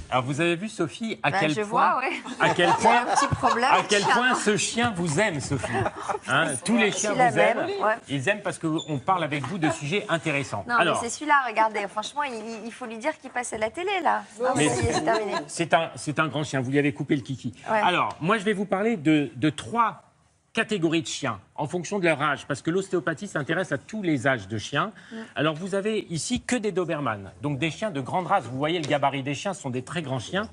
Alors vous avez vu, Sophie, à quel je point, vois, ouais. à quel point, Un petit problème. à quel point ce chien vous aime, Sophie. Hein, tous les chiens Celui-là vous aiment. même, ouais. Ils aiment parce qu'on parle avec vous de sujets intéressants. Non, mais c'est celui-là, regardez. Franchement, il faut lui dire qu'il passe à la télé, là. Non, mais ça y est, c'est terminé. c'est un grand chien. Vous lui avez coupé le kiki. Ouais. Alors, moi, je vais vous parler de 3 catégories de chiens en fonction de leur âge, parce que l'ostéopathie s'intéresse à tous les âges de chiens. Alors, vous avez ici que des Doberman, donc des chiens de grande race. Vous voyez le gabarit des chiens, ce sont des très grands chiens.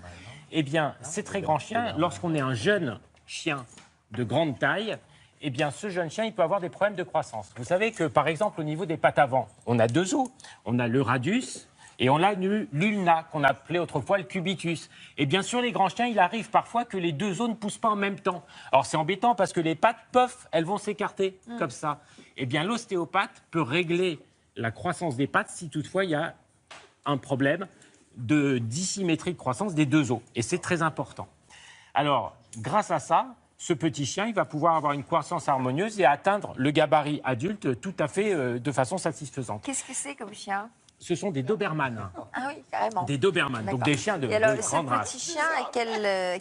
Eh bien, ces très grands chiens, lorsqu'on est un jeune chien de grande taille, eh bien, ce jeune chien, il peut avoir des problèmes de croissance. Vous savez que, par exemple, au niveau des pattes avant, on a 2 os. On a le radius et on a l'ulna, qu'on appelait autrefois le cubitus. Et bien sûr, les grands chiens, il arrive parfois que les 2 os ne poussent pas en même temps. Alors, c'est embêtant parce que les pattes, pof, elles vont s'écarter comme ça. Eh bien, l'ostéopathe peut régler la croissance des pattes si toutefois il y a un problème de dissymétrie de croissance des 2 os. Et c'est très important. Alors, grâce à ça, ce petit chien, il va pouvoir avoir une croissance harmonieuse et atteindre le gabarit adulte tout à fait de façon satisfaisante. Qu'est-ce que c'est comme chien? Ce sont des Doberman. Ah oui, carrément. Des Doberman, donc des chiens de Et alors, grande ce race. petit chien, à quel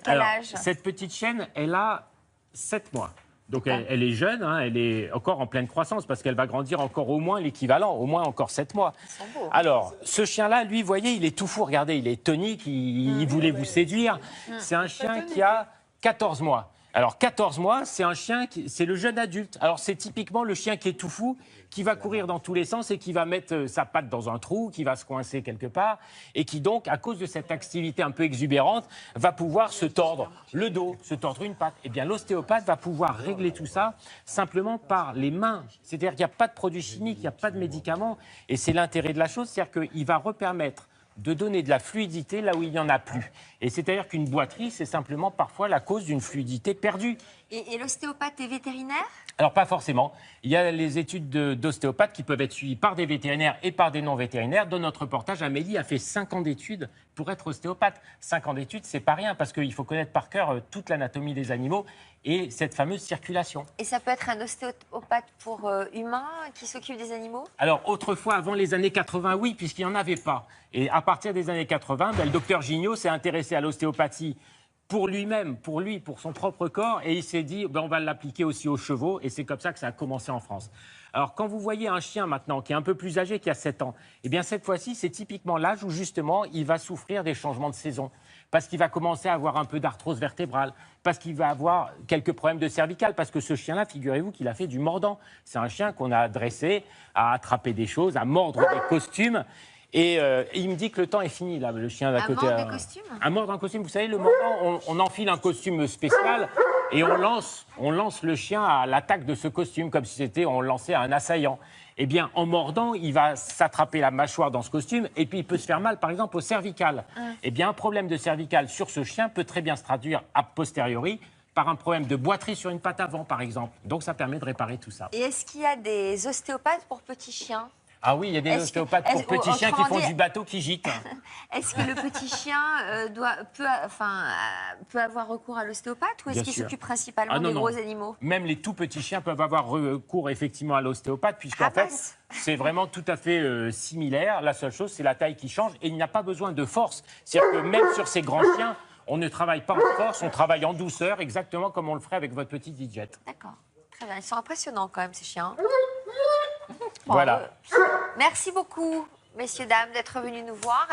Alors, âge? cette petite chienne, elle a 7 mois. Donc elle est jeune, hein, elle est encore en pleine croissance parce qu'elle va grandir encore au moins l'équivalent, au moins encore 7 mois. Ils sont beaux. Alors, ce chien-là, lui, vous voyez, il est tout fou. Regardez, il est tonique, il voulait vous séduire. C'est un chien qui a 14 mois. Alors, 14 mois, c'est un chien, c'est le jeune adulte. Alors, c'est typiquement le chien qui est tout fou, qui va courir dans tous les sens et qui va mettre sa patte dans un trou, qui va se coincer quelque part, et qui donc, à cause de cette activité un peu exubérante, va pouvoir se tordre le dos, se tordre une patte. Eh bien, l'ostéopathe va pouvoir régler tout ça simplement par les mains. C'est-à-dire qu'il n'y a pas de produits chimiques, il n'y a pas de médicaments, et c'est l'intérêt de la chose, c'est-à-dire qu'il va repermettre de donner de la fluidité là où il n'y en a plus. Et c'est-à-dire qu'une boiterie, c'est simplement parfois la cause d'une fluidité perdue. Et l'ostéopathe est vétérinaire? Alors, pas forcément. Il y a les études d'ostéopathes qui peuvent être suivies par des vétérinaires et par des non-vétérinaires. Dans notre reportage, Amélie a fait 5 ans d'études pour être ostéopathe. 5 ans d'études, c'est pas rien, parce qu'il faut connaître par cœur toute l'anatomie des animaux et cette fameuse circulation. Et ça peut être un ostéopathe pour humains qui s'occupe des animaux? Alors, autrefois, avant les années 80, oui, puisqu'il n'y en avait pas. Et à partir des années 80, le docteur Gignot s'est intéressé à l'ostéopathie pour lui-même, pour son propre corps, et il s'est dit, on va l'appliquer aussi aux chevaux, et c'est comme ça que ça a commencé en France. Alors, quand vous voyez un chien maintenant qui est un peu plus âgé, qui a 7 ans, eh bien, cette fois-ci, c'est typiquement l'âge où, justement, il va souffrir des changements de saison, parce qu'il va commencer à avoir un peu d'arthrose vertébrale, parce qu'il va avoir quelques problèmes de cervicales, parce que ce chien-là, figurez-vous qu'il a fait du mordant. C'est un chien qu'on a dressé à attraper des choses, à mordre des costumes. Et il me dit que le temps est fini, là, le chien d'à côté. À mordre des costumes? À mordre un costume. Vous savez, le mordant, on enfile un costume spécial et on lance le chien à l'attaque de ce costume, comme si on lançait un assaillant. Eh bien, en mordant, il va s'attraper la mâchoire dans ce costume et puis il peut se faire mal, par exemple, au cervical. Eh bien, un problème de cervical sur ce chien peut très bien se traduire a posteriori par un problème de boiterie sur une patte avant, par exemple. Donc, ça permet de réparer tout ça. Et est-ce qu'il y a des ostéopathes pour petits chiens? Ah oui, il y a des ostéopathes pour petits chiens qui font du bateau qui gîte. Est-ce que le petit chien peut avoir recours à l'ostéopathe ou est-ce qu'il s'occupe principalement des gros animaux? Même les tout petits chiens peuvent avoir recours effectivement à l'ostéopathe, puisqu'en fait, c'est vraiment tout à fait similaire. La seule chose, c'est la taille qui change et il n'y a pas besoin de force. C'est-à-dire que même sur ces grands chiens, on ne travaille pas en force, on travaille en douceur, exactement comme on le ferait avec votre petit Digit. D'accord, très bien. Ils sont impressionnants quand même, ces chiens. Voilà. Merci beaucoup, messieurs, dames, d'être venus nous voir.